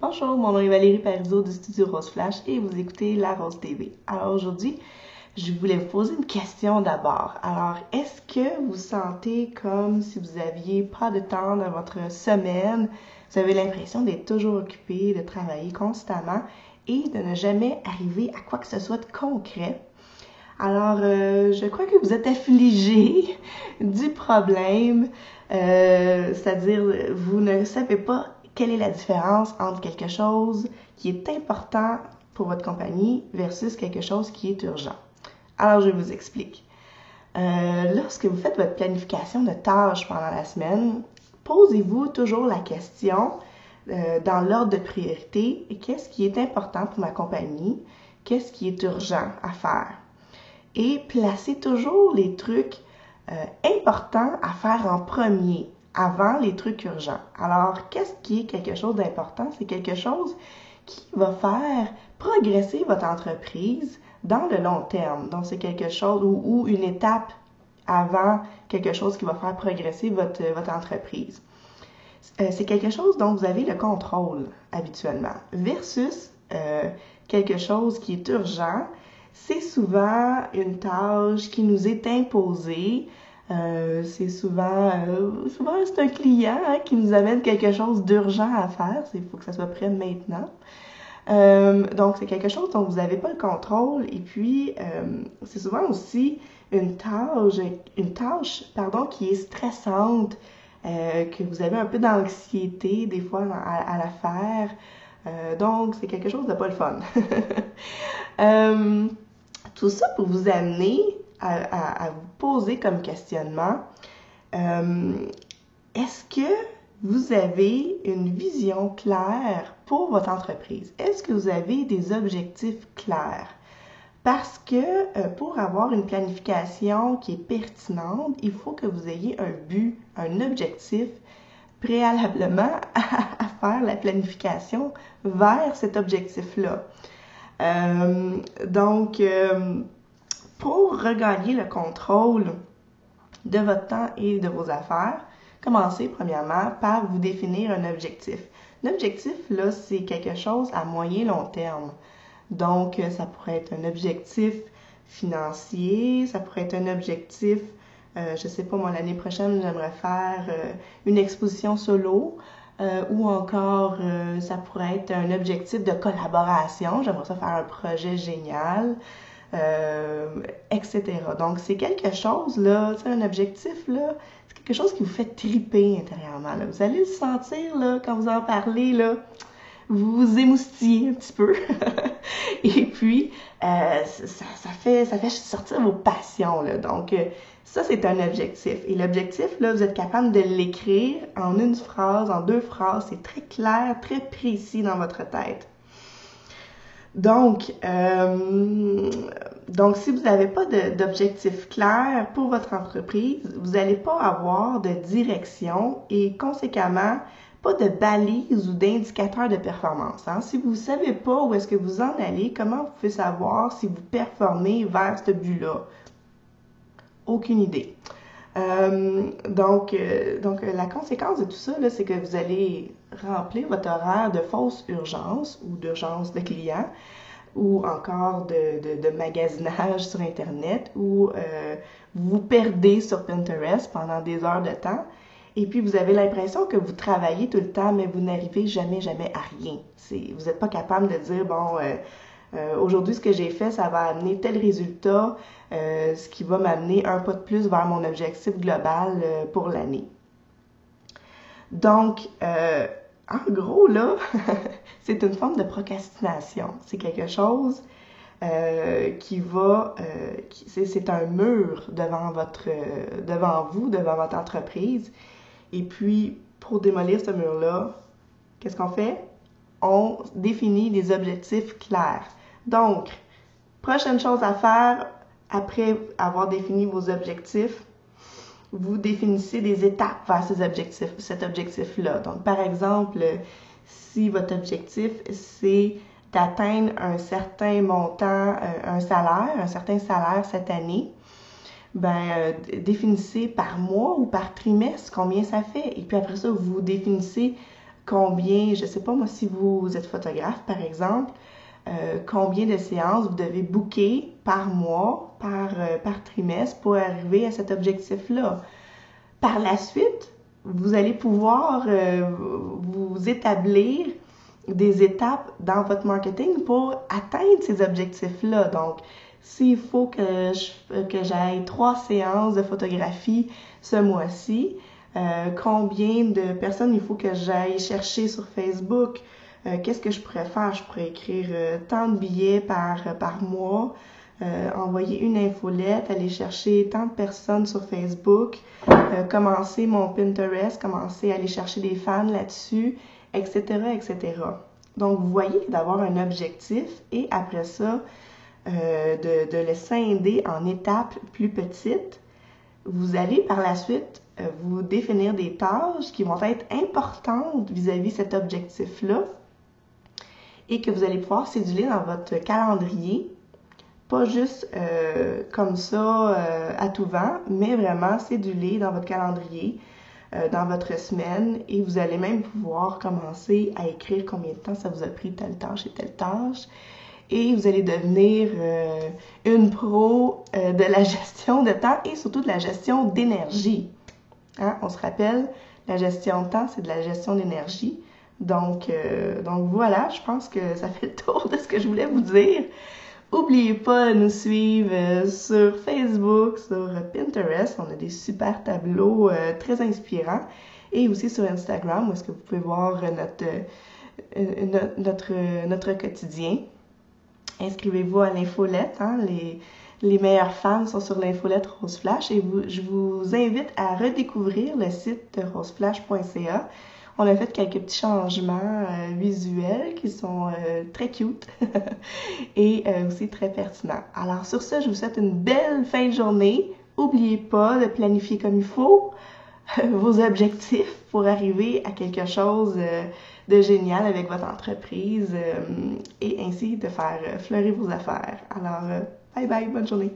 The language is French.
Bonjour, mon nom est Valérie Parizeau du Studio Rose Flash et vous écoutez La Rose TV. Alors aujourd'hui, je voulais vous poser une question d'abord. Alors, est-ce que vous sentez comme si vous aviez pas de temps dans votre semaine? Vous avez l'impression d'être toujours occupé, de travailler constamment et de ne jamais arriver à quoi que ce soit de concret? Alors, je crois que vous êtes affligé du problème, c'est-à-dire vous ne savez pas quelle est la différence entre quelque chose qui est important pour votre compagnie versus quelque chose qui est urgent. Alors, je vous explique. Lorsque vous faites votre planification de tâches pendant la semaine, posez-vous toujours la question dans l'ordre de priorité, qu'est-ce qui est important pour ma compagnie? Qu'est-ce qui est urgent à faire? Et placez toujours les trucs importants à faire en premier, avant les trucs urgents. Alors, qu'est-ce qui est quelque chose d'important? C'est quelque chose qui va faire progresser votre entreprise dans le long terme. Donc, c'est quelque chose ou une étape avant quelque chose qui va faire progresser votre entreprise. C'est quelque chose dont vous avez le contrôle habituellement versus quelque chose qui est urgent. C'est souvent une tâche qui nous est imposée. C'est souvent c'est un client qui nous amène quelque chose d'urgent à faire. Il faut que ça soit prêt maintenant. Donc, c'est quelque chose dont vous n'avez pas le contrôle. Et puis, c'est souvent aussi une tâche, qui est stressante, que vous avez un peu d'anxiété des fois à la faire. Donc, c'est quelque chose de pas le fun. Tout ça pour vous amener à vous poser comme questionnement, est-ce que vous avez une vision claire pour votre entreprise? Est-ce que vous avez des objectifs clairs? Parce que pour avoir une planification qui est pertinente, il faut que vous ayez un but, un objectif préalablement à faire la planification vers cet objectif-là. Donc, pour regagner le contrôle de votre temps et de vos affaires, commencez premièrement par vous définir un objectif. L'objectif, là, c'est quelque chose à moyen long terme. Donc, ça pourrait être un objectif financier, ça pourrait être un objectif, je sais pas, moi, l'année prochaine, j'aimerais faire une exposition solo, ou encore, ça pourrait être un objectif de collaboration, j'aimerais ça faire un projet génial, etc. Donc, c'est quelque chose, là, tu sais, un objectif, là, c'est quelque chose qui vous fait triper intérieurement, là. Vous allez le sentir, là, quand vous en parlez, là, vous vous émoustillez un petit peu. Et puis, ça fait sortir vos passions, là. Donc, ça, c'est un objectif. Et l'objectif, là, vous êtes capable de l'écrire en une phrase, en deux phrases. C'est très clair, très précis dans votre tête. Donc, si vous n'avez pas d'objectif clair pour votre entreprise, vous n'allez pas avoir de direction et conséquemment, pas de balise ou d'indicateur de performance. Hein? Si vous ne savez pas où est-ce que vous en allez, comment vous pouvez savoir si vous performez vers ce but-là? Aucune idée. Donc, la conséquence de tout ça, là, c'est que vous allez remplir votre horaire de fausses urgences ou d'urgences de clients ou encore de magasinage sur Internet ou vous perdez sur Pinterest pendant des heures de temps et puis vous avez l'impression que vous travaillez tout le temps mais vous n'arrivez jamais à rien. Vous n'êtes pas capable de dire, bon, aujourd'hui, ce que j'ai fait, ça va amener tel résultat, ce qui va m'amener un pas de plus vers mon objectif global pour l'année. Donc, en gros, là, c'est une forme de procrastination. C'est quelque chose c'est un mur devant vous, devant votre entreprise. Et puis, pour démolir ce mur-là, qu'est-ce qu'on fait? On définit des objectifs clairs. Donc, prochaine chose à faire, après avoir défini vos objectifs, vous définissez des étapes vers cet objectif-là. Donc, par exemple, si votre objectif, c'est d'atteindre un certain montant, un certain salaire cette année, définissez par mois ou par trimestre combien ça fait. Et puis après ça, vous définissez combien, je sais pas moi, si vous êtes photographe par exemple, combien de séances vous devez booker par mois, par trimestre pour arriver à cet objectif-là. Par la suite, vous allez pouvoir vous établir des étapes dans votre marketing pour atteindre ces objectifs-là. Donc, s'il faut que j'aille 3 séances de photographie ce mois-ci, combien de personnes il faut que j'aille chercher sur Facebook, qu'est-ce que je pourrais faire? Je pourrais écrire tant de billets par mois, envoyer une infolette, aller chercher tant de personnes sur Facebook, commencer mon Pinterest, commencer à aller chercher des fans là-dessus, etc., etc. Donc, vous voyez d'avoir un objectif et après ça, de le scinder en étapes plus petites, vous allez par la suite vous définir des tâches qui vont être importantes vis-à-vis de cet objectif-là et que vous allez pouvoir céduler dans votre calendrier, pas juste comme ça à tout vent, mais vraiment céduler dans votre calendrier, dans votre semaine, et vous allez même pouvoir commencer à écrire combien de temps ça vous a pris telle tâche et telle tâche, et vous allez devenir une pro de la gestion de temps et surtout de la gestion d'énergie. Hein? On se rappelle, la gestion de temps, c'est de la gestion d'énergie. Donc voilà, je pense que ça fait le tour de ce que je voulais vous dire. N'oubliez pas de nous suivre sur Facebook, sur Pinterest. On a des super tableaux très inspirants. Et aussi sur Instagram, où est-ce que vous pouvez voir notre quotidien. Inscrivez-vous à l'infolette. Hein? Les meilleures femmes sont sur l'infolette Rose Flash. Et je vous invite à redécouvrir le site roseflash.ca. On a fait quelques petits changements visuels qui sont très cute et aussi très pertinents. Alors sur ce, je vous souhaite une belle fin de journée. N'oubliez pas de planifier comme il faut vos objectifs pour arriver à quelque chose de génial avec votre entreprise et ainsi de faire fleurir vos affaires. Alors, bye bye, bonne journée!